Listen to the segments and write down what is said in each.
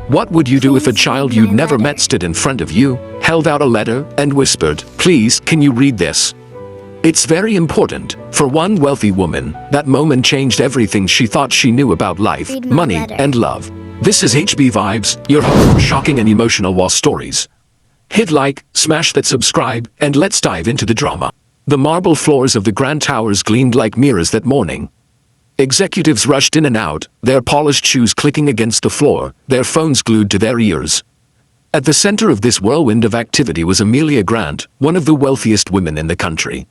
What would you do if a child you'd never met stood in front of you, held out a letter, and whispered, "Please, can you read this?" It's very important. For one wealthy woman, that moment changed everything she thought she knew about life, money, and love. This is HB Vibes, your home for shocking and emotional war stories. Hit like, smash that subscribe, and let's dive into the drama. The marble floors of the Grand Towers gleamed like mirrors that morning. Executives rushed in and out, their polished shoes clicking against the floor, their phones glued to their ears. At the center of this whirlwind of activity was Amelia Grant, one of the wealthiest women in the country.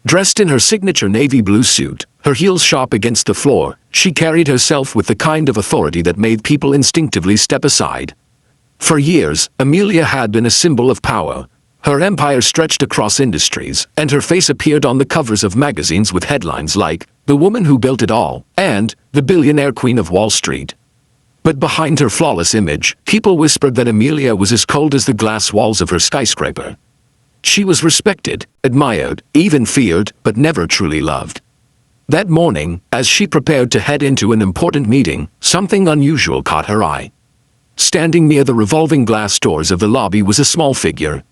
Dressed in her signature navy blue suit, her heels sharp against the floor, she carried herself with the kind of authority that made people instinctively step aside. For years, Amelia had been a symbol of power. Her empire stretched across industries, and her face appeared on the covers of magazines with headlines like, "The Woman Who Built It All," and "The Billionaire Queen of Wall Street." But behind her flawless image, people whispered that Amelia was as cold as the glass walls of her skyscraper. She was respected, admired, even feared, but never truly loved. That morning, as she prepared to head into an important meeting, something unusual caught her eye. Standing near the revolving glass doors of the lobby was a small figure.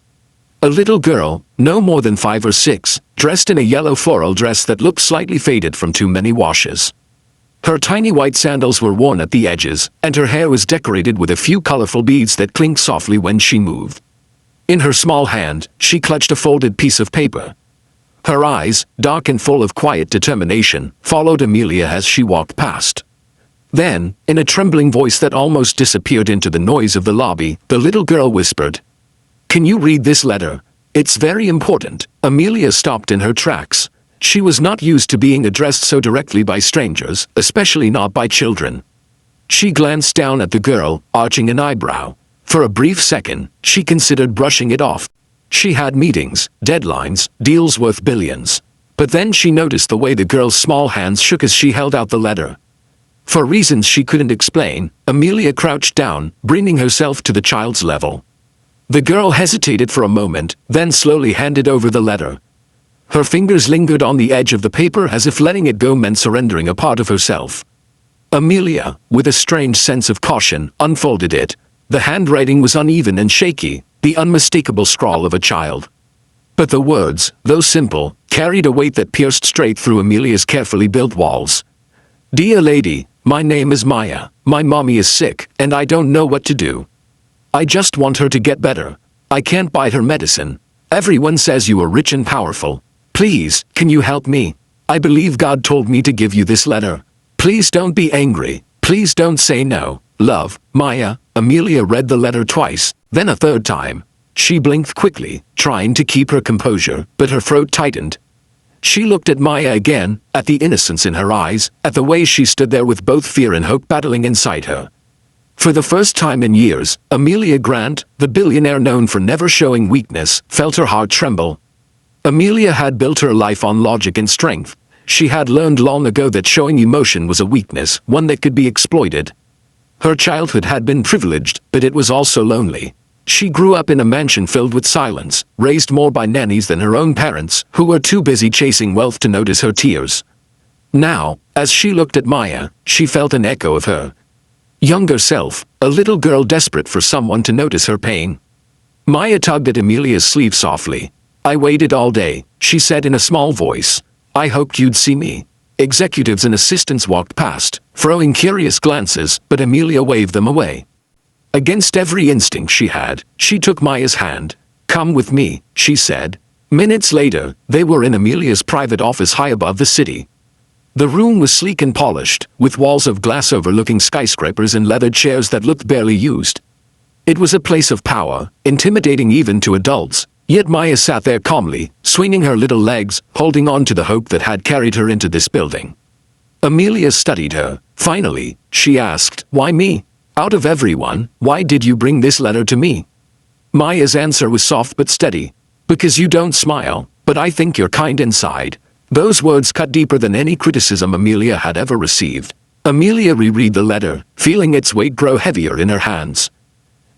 A little girl, no more than 5 or 6, dressed in a yellow floral dress that looked slightly faded from too many washes. Her tiny white sandals were worn at the edges, and her hair was decorated with a few colorful beads that clinked softly when she moved. In her small hand, she clutched a folded piece of paper. Her eyes, dark and full of quiet determination, followed Amelia as she walked past. Then, in a trembling voice that almost disappeared into the noise of the lobby, the little girl whispered, "Can you read this letter? It's very important." Amelia stopped in her tracks. She was not used to being addressed so directly by strangers, especially not by children. She glanced down at the girl, arching an eyebrow. For a brief second, she considered brushing it off. She had meetings, deadlines, deals worth billions. But then she noticed the way the girl's small hands shook as she held out the letter. For reasons she couldn't explain, Amelia crouched down, bringing herself to the child's level. The girl hesitated for a moment, then slowly handed over the letter. Her fingers lingered on the edge of the paper as if letting it go meant surrendering a part of herself. Amelia, with a strange sense of caution, unfolded it. The handwriting was uneven and shaky, the unmistakable scrawl of a child. But the words, though simple, carried a weight that pierced straight through Amelia's carefully built walls. "Dear lady, my name is Maya. My mommy is sick, and I don't know what to do. I just want her to get better. I can't buy her medicine. Everyone says you are rich and powerful. Please, can you help me? I believe God told me to give you this letter. Please don't be angry. Please don't say no. Love, Maya." Amelia read the letter twice, then a third time. She blinked quickly, trying to keep her composure, but her throat tightened. She looked at Maya again, at the innocence in her eyes, at the way she stood there with both fear and hope battling inside her. For the first time in years, Amelia Grant, the billionaire known for never showing weakness, felt her heart tremble. Amelia had built her life on logic and strength. She had learned long ago that showing emotion was a weakness, one that could be exploited. Her childhood had been privileged, but it was also lonely. She grew up in a mansion filled with silence, raised more by nannies than her own parents, who were too busy chasing wealth to notice her tears. Now, as she looked at Maya, she felt an echo of her younger self, a little girl desperate for someone to notice her pain. Maya tugged at Amelia's sleeve softly. "I waited all day," she said in a small voice. "I hoped you'd see me." Executives and assistants walked past, throwing curious glances, but Amelia waved them away. Against every instinct she had, she took Maya's hand. "Come with me," she said. Minutes later, they were in Amelia's private office high above the city. The room was sleek and polished, with walls of glass overlooking skyscrapers and leather chairs that looked barely used. It was a place of power, intimidating even to adults, yet Maya sat there calmly, swinging her little legs, holding on to the hope that had carried her into this building. Amelia studied her. Finally, she asked, "Why me? Out of everyone, why did you bring this letter to me?" Maya's answer was soft but steady. "Because you don't smile, but I think you're kind inside." Those words cut deeper than any criticism Amelia had ever received. Amelia reread the letter, feeling its weight grow heavier in her hands.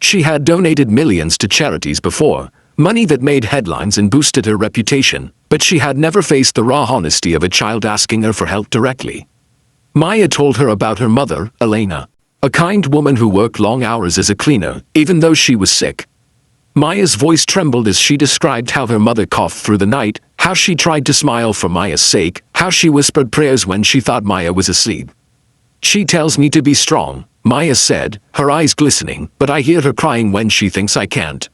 She had donated millions to charities before, money that made headlines and boosted her reputation, but she had never faced the raw honesty of a child asking her for help directly. Maya told her about her mother, Elena. a kind woman who worked long hours as a cleaner, even though she was sick. Maya's voice trembled as she described how her mother coughed through the night, how she tried to smile for Maya's sake, how she whispered prayers when she thought Maya was asleep. "She tells me to be strong," Maya said, her eyes glistening, "but I hear her crying when she thinks I can't.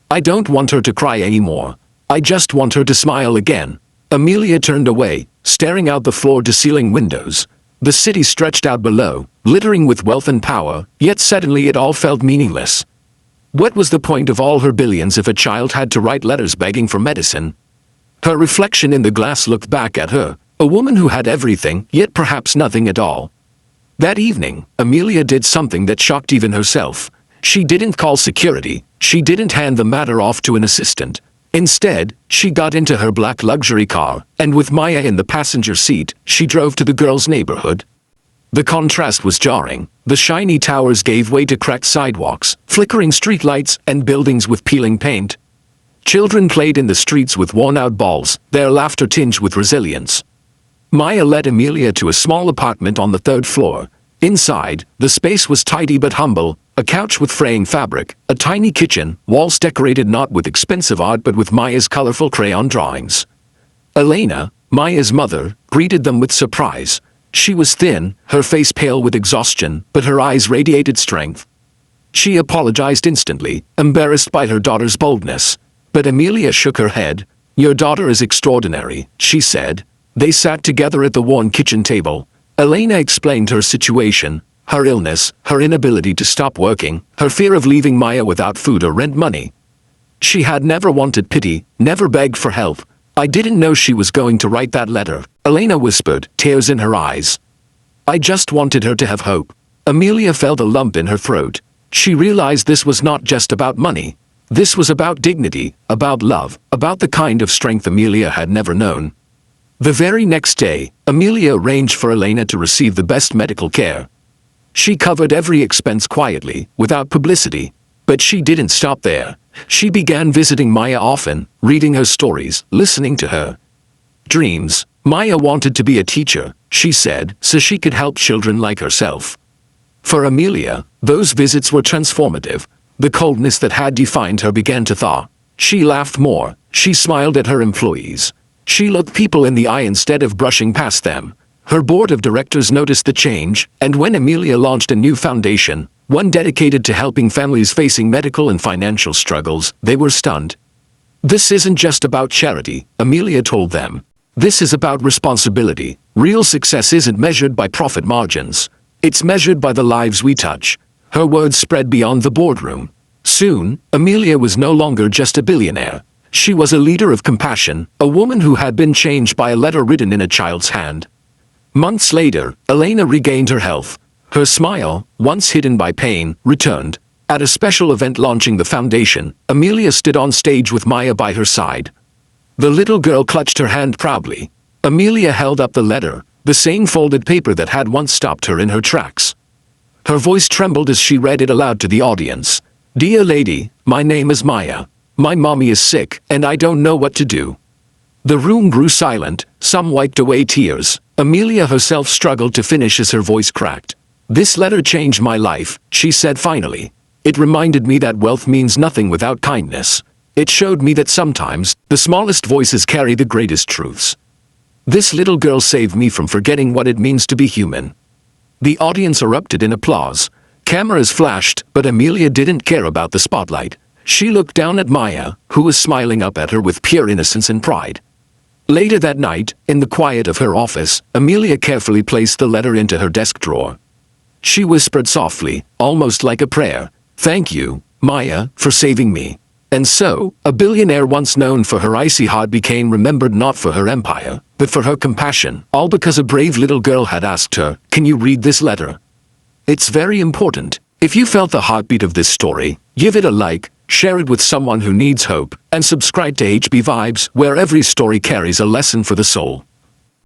I don't want her to cry anymore. I just want her to smile again." Amelia turned away, staring out the floor-to-ceiling windows. The city stretched out below, glittering with wealth and power, yet suddenly it all felt meaningless. What was the point of all her billions if a child had to write letters begging for medicine? Her reflection in the glass looked back at her, a woman who had everything, yet perhaps nothing at all. That evening, Amelia did something that shocked even herself. She didn't call security, she didn't hand the matter off to an assistant. Instead, she got into her black luxury car, and with Maya in the passenger seat, she drove to the girl's neighborhood. The contrast was jarring. The shiny towers gave way to cracked sidewalks, flickering streetlights, and buildings with peeling paint. Children played in the streets with worn-out balls, their laughter tinged with resilience. Maya led Amelia to a small apartment on the third floor. Inside, the space was tidy but humble, a couch with fraying fabric, a tiny kitchen, walls decorated not with expensive art but with Maya's colorful crayon drawings. Elena, Maya's mother, greeted them with surprise. She was thin, her face pale with exhaustion, but her eyes radiated strength. She apologized instantly, embarrassed by her daughter's boldness. But Amelia shook her head. "Your daughter is extraordinary," she said. They sat together at the worn kitchen table. Elena explained her situation, her illness, her inability to stop working, her fear of leaving Maya without food or rent money. She had never wanted pity, never begged for help. "I didn't know she was going to write that letter," Elena whispered, tears in her eyes. "I just wanted her to have hope." Amelia felt a lump in her throat. She realized this was not just about money. This was about dignity, about love, about the kind of strength Amelia had never known. The very next day, Amelia arranged for Elena to receive the best medical care. She covered every expense quietly, without publicity. But she didn't stop there. She began visiting Maya often, reading her stories, listening to her dreams. Maya wanted to be a teacher, she said, so she could help children like herself. For Amelia, those visits were transformative. The coldness that had defined her began to thaw. She laughed more. She smiled at her employees. She looked people in the eye instead of brushing past them. Her board of directors noticed the change, and when Amelia launched a new foundation, one dedicated to helping families facing medical and financial struggles, they were stunned. "This isn't just about charity," Amelia told them. "This is about responsibility. Real success isn't measured by profit margins. It's measured by the lives we touch." Her words spread beyond the boardroom. Soon, Amelia was no longer just a billionaire. She was a leader of compassion, a woman who had been changed by a letter written in a child's hand. Months later, Elena regained her health. Her smile, once hidden by pain, returned. At a special event launching the foundation, Amelia stood on stage with Maya by her side. The little girl clutched her hand proudly. Amelia held up the letter, the same folded paper that had once stopped her in her tracks. Her voice trembled as she read it aloud to the audience. "Dear lady, my name is Maya. My mommy is sick, and I don't know what to do." The room grew silent, some wiped away tears. Amelia herself struggled to finish as her voice cracked. "This letter changed my life," she said finally. "It reminded me that wealth means nothing without kindness. It showed me that sometimes, the smallest voices carry the greatest truths. This little girl saved me from forgetting what it means to be human." The audience erupted in applause. Cameras flashed, but Amelia didn't care about the spotlight. She looked down at Maya, who was smiling up at her with pure innocence and pride. Later that night, in the quiet of her office, Amelia carefully placed the letter into her desk drawer. She whispered softly, almost like a prayer, "Thank you, Maya, for saving me." And so, a billionaire once known for her icy heart became remembered not for her empire, but for her compassion, all because a brave little girl had asked her, "Can you read this letter?" It's very important. If you felt the heartbeat of this story, give it a like, share it with someone who needs hope, and subscribe to HB Vibes, where every story carries a lesson for the soul.